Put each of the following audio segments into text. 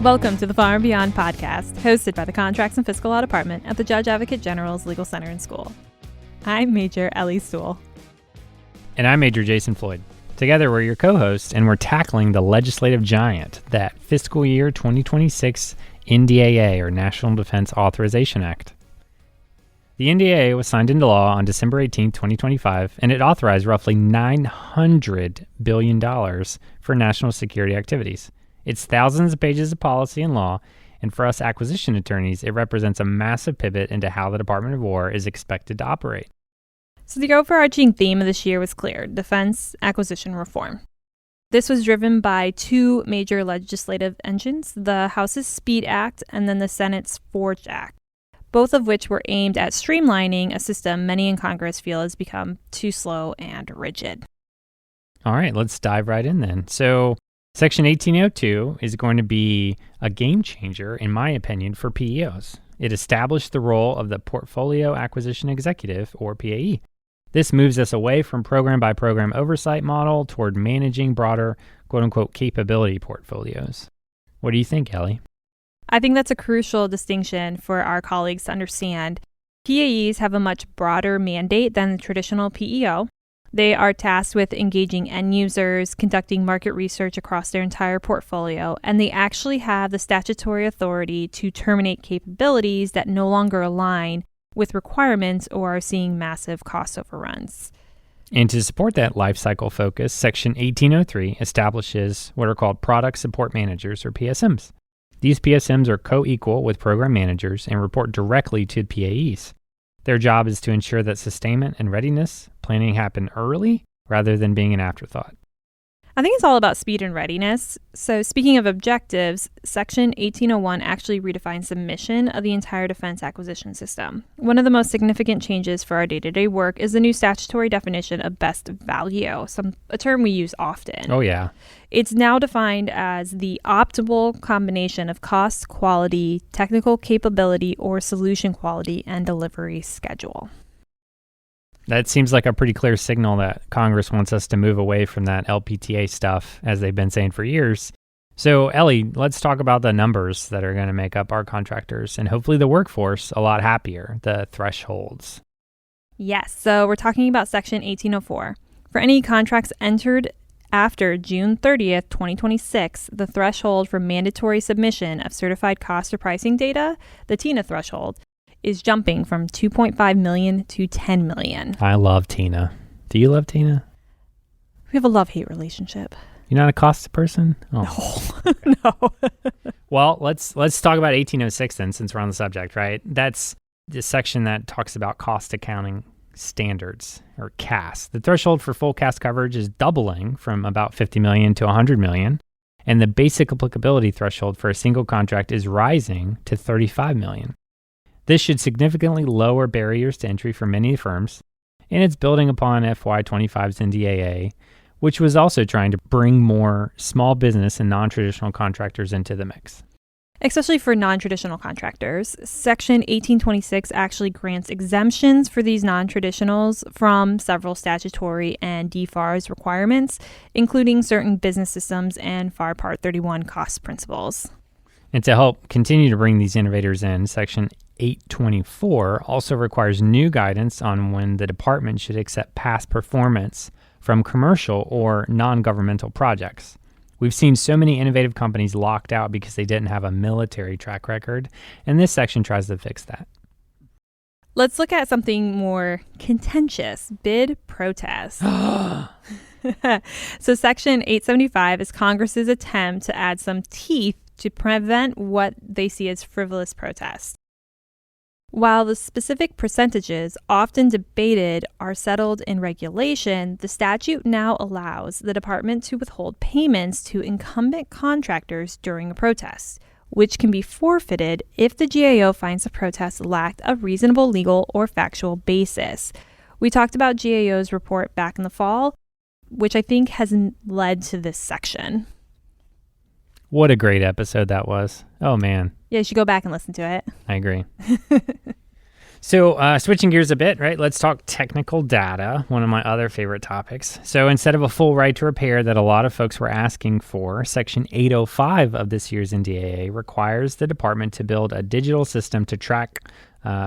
Welcome to the Far and Beyond podcast, hosted by the Contracts and Fiscal Law Department at the Judge Advocate General's Legal Center and School. I'm Major Ellie Stool. And I'm Major Jason Floyd. Together, we're your co-hosts, and we're tackling the legislative giant, that Fiscal Year 2026 NDAA, or National Defense Authorization Act. The NDAA was signed into law on December 18, 2025, and it authorized roughly $900 billion for national security activities. It's thousands of pages of policy and law, and for us acquisition attorneys, it represents a massive pivot into how the Department of War is expected to operate. So the overarching theme of this year was clear: defense acquisition reform. This was driven by two major legislative engines, the House's SPEED Act and then the Senate's FORGE Act, both of which were aimed at streamlining a system many in Congress feel has become too slow and rigid. All right, let's dive right in then. So Section 1802 is going to be a game changer, in my opinion, for PEOs. It established the role of the Portfolio Acquisition Executive, or PAE. This moves us away from program-by-program oversight model toward managing broader, quote-unquote, capability portfolios. What do you think, Ellie? I think that's a crucial distinction for our colleagues to understand. PAEs have a much broader mandate than the traditional PEO. They are tasked with engaging end users, conducting market research across their entire portfolio, and they actually have the statutory authority to terminate capabilities that no longer align with requirements or are seeing massive cost overruns. And to support that lifecycle focus, Section 1803 establishes what are called Product Support Managers, or PSMs. These PSMs are co-equal with program managers and report directly to PAEs. Their job is to ensure that sustainment and readiness planning happen early rather than being an afterthought. I think it's all about speed and readiness. So speaking of objectives, Section 1801 actually redefines the mission of the entire defense acquisition system. One of the most significant changes for our day-to-day work is the new statutory definition of best value, a term we use often. Oh, yeah. It's now defined as the optimal combination of cost, quality, technical capability, or solution quality and delivery schedule. That seems like a pretty clear signal that Congress wants us to move away from that LPTA stuff, as they've been saying for years. So, Ellie, let's talk about the numbers that are going to make up our contractors and hopefully the workforce a lot happier, the thresholds. Yes, so we're talking about Section 1804. For any contracts entered after June 30th, 2026, the threshold for mandatory submission of certified cost or pricing data, the TINA threshold, is jumping from 2.5 million to 10 million. I love TINA. Do you love TINA? We have a love-hate relationship. You're not a cost person? Oh. No. Well, let's talk about 1806 then, since we're on the subject, right? That's the section that talks about cost accounting standards, or CAS. The threshold for full CAS coverage is doubling from about 50 million to 100 million, and the basic applicability threshold for a single contract is rising to 35 million. This should significantly lower barriers to entry for many firms, and it's building upon FY2025's NDAA, which was also trying to bring more small business and non-traditional contractors into the mix. Especially for non-traditional contractors, Section 1826 actually grants exemptions for these non-traditionals from several statutory and DFARS requirements, including certain business systems and FAR Part 31 cost principles. And to help continue to bring these innovators in, Section 824 also requires new guidance on when the department should accept past performance from commercial or non-governmental projects. We've seen so many innovative companies locked out because they didn't have a military track record, and this section tries to fix that. Let's look at something more contentious: bid protest. So Section 875 is Congress's attempt to add some teeth to prevent what they see as frivolous protest. While the specific percentages, often debated, are settled in regulation, the statute now allows the department to withhold payments to incumbent contractors during a protest, which can be forfeited if the GAO finds the protest lacked a reasonable legal or factual basis. We talked about GAO's report back in the fall, which I think has led to this section. What a great episode that was. Oh, man. Yeah, you should go back and listen to it. I agree. So switching gears a bit, right? Let's talk technical data, one of my other favorite topics. So instead of a full right to repair that a lot of folks were asking for, Section 805 of this year's NDAA requires the department to build a digital system to track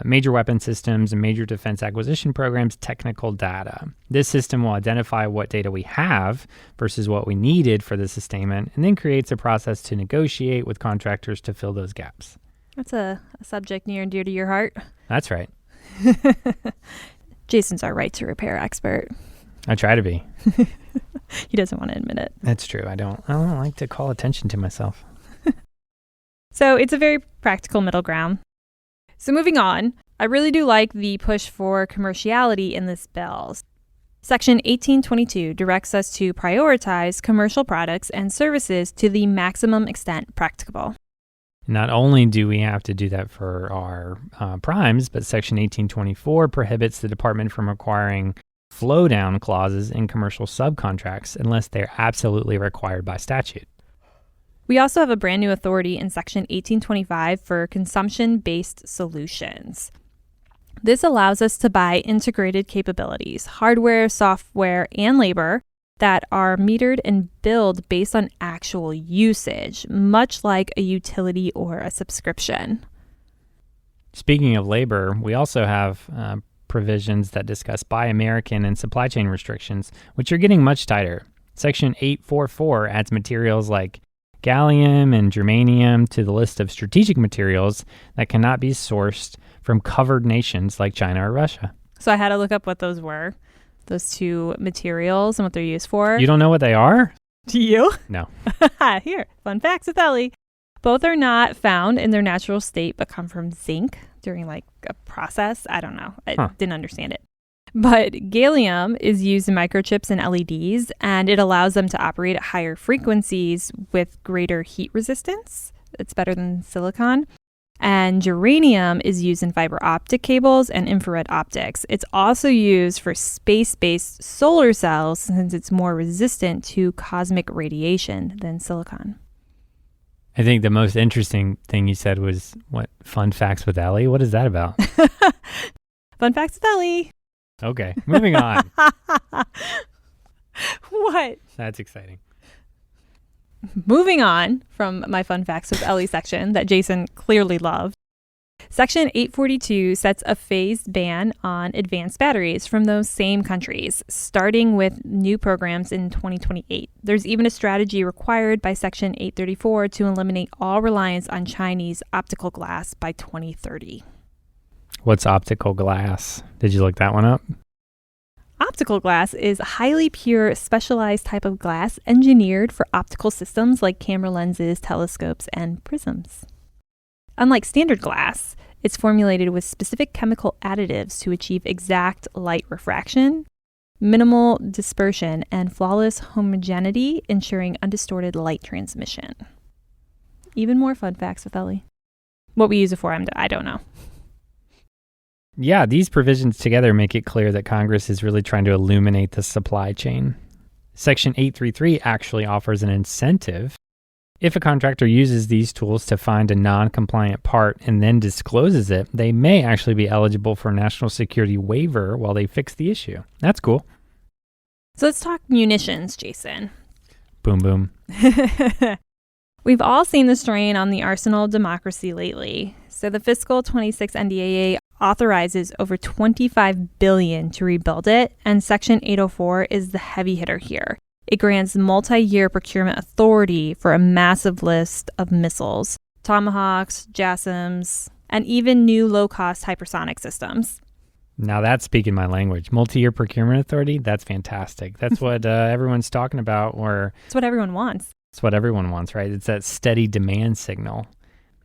major weapon systems and major defense acquisition programs' technical data. This system will identify what data we have versus what we needed for the sustainment, and then creates a process to negotiate with contractors to fill those gaps. That's a subject near and dear to your heart. That's right. Jason's our right to repair expert. I try to be. He doesn't want to admit it. That's true. I don't like to call attention to myself. So it's a very practical middle ground. So moving on, I really do like the push for commerciality in this bill. Section 1822 directs us to prioritize commercial products and services to the maximum extent practicable. Not only do we have to do that for our primes, but Section 1824 prohibits the department from requiring flow-down clauses in commercial subcontracts unless they're absolutely required by statute. We also have a brand new authority in Section 1825 for consumption-based solutions. This allows us to buy integrated capabilities, hardware, software, and labor that are metered and billed based on actual usage, much like a utility or a subscription. Speaking of labor, we also have provisions that discuss Buy American and supply chain restrictions, which are getting much tighter. Section 844 adds materials like gallium and germanium to the list of strategic materials that cannot be sourced from covered nations like China or Russia. So I had to look up what those were, those two materials and what they're used for. You don't know what they are? Do you? No. Here, fun facts with Ellie. Both are not found in their natural state, but come from zinc during like a process. I don't know. I didn't understand it. But gallium is used in microchips and LEDs, and it allows them to operate at higher frequencies with greater heat resistance. It's better than silicon. And germanium is used in fiber optic cables and infrared optics. It's also used for space-based solar cells since it's more resistant to cosmic radiation than silicon. I think the most interesting thing you said was, what, fun facts with Ellie? What is that about? Fun facts with Ellie. Okay, moving on. What? That's exciting. Moving on from my fun facts with Ellie section that Jason clearly loved. Section 842 sets a phased ban on advanced batteries from those same countries, starting with new programs in 2028. There's even a strategy required by Section 834 to eliminate all reliance on Chinese optical glass by 2030. What's optical glass? Did you look that one up? Optical glass is a highly pure, specialized type of glass engineered for optical systems like camera lenses, telescopes, and prisms. Unlike standard glass, it's formulated with specific chemical additives to achieve exact light refraction, minimal dispersion, and flawless homogeneity, ensuring undistorted light transmission. Even more fun facts with Ellie. What we use it for, I don't know. Yeah, these provisions together make it clear that Congress is really trying to illuminate the supply chain. Section 833 actually offers an incentive. If a contractor uses these tools to find a non-compliant part and then discloses it, they may actually be eligible for a national security waiver while they fix the issue. That's cool. So let's talk munitions, Jason. Boom, boom. We've all seen the strain on the arsenal of democracy lately. So the Fiscal 26 NDAA authorizes over $25 billion to rebuild it, and Section 804 is the heavy hitter here. It grants multi-year procurement authority for a massive list of missiles, Tomahawks, JASSMs, and even new low-cost hypersonic systems. Now that's speaking my language. Multi-year procurement authority, that's fantastic. That's what everyone's talking about. It's what everyone wants. It's what everyone wants, right? It's that steady demand signal.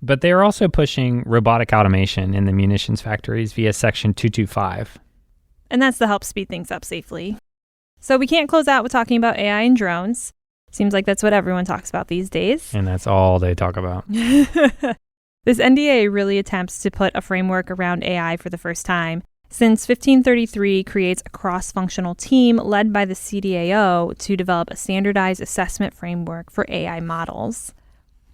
But they are also pushing robotic automation in the munitions factories via Section 225. And that's to help speed things up safely. So we can't close out with talking about AI and drones. Seems like that's what everyone talks about these days. And that's all they talk about. This NDA really attempts to put a framework around AI for the first time, since 1533 creates a cross-functional team led by the CDAO to develop a standardized assessment framework for AI models.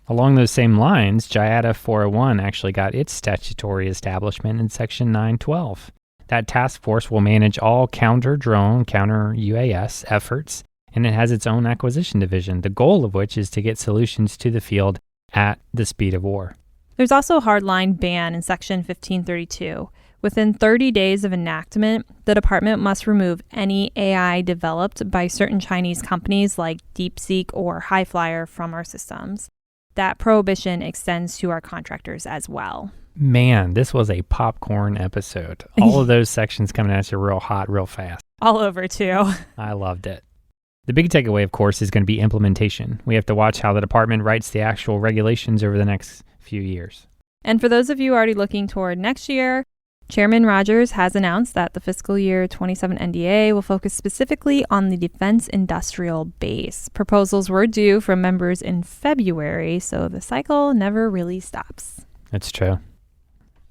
Along those same lines, JIATA 401 actually got its statutory establishment in Section 912. That task force will manage all counter-drone, counter-UAS efforts, and it has its own acquisition division, the goal of which is to get solutions to the field at the speed of war. There's also a hardline ban in Section 1532. Within 30 days of enactment, the department must remove any AI developed by certain Chinese companies like DeepSeek or Highflyer from our systems. That prohibition extends to our contractors as well. Man, this was a popcorn episode. All of those sections coming at you real hot, real fast. All over, too. I loved it. The big takeaway, of course, is going to be implementation. We have to watch how the department writes the actual regulations over the next few years. And for those of you already looking toward next year, Chairman Rogers has announced that the Fiscal Year 27 NDAA will focus specifically on the defense industrial base. Proposals were due from members in February, so the cycle never really stops. That's true.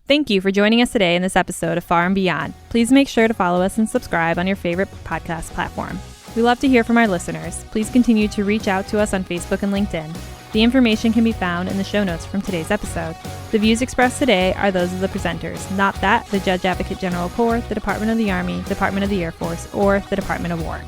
Thank you for joining us today in this episode of Far and Beyond. Please make sure to follow us and subscribe on your favorite podcast platform. We love to hear from our listeners. Please continue to reach out to us on Facebook and LinkedIn. The information can be found in the show notes from today's episode. The views expressed today are those of the presenters, not that the Judge Advocate General Corps, the Department of the Army, Department of the Air Force, or the Department of War.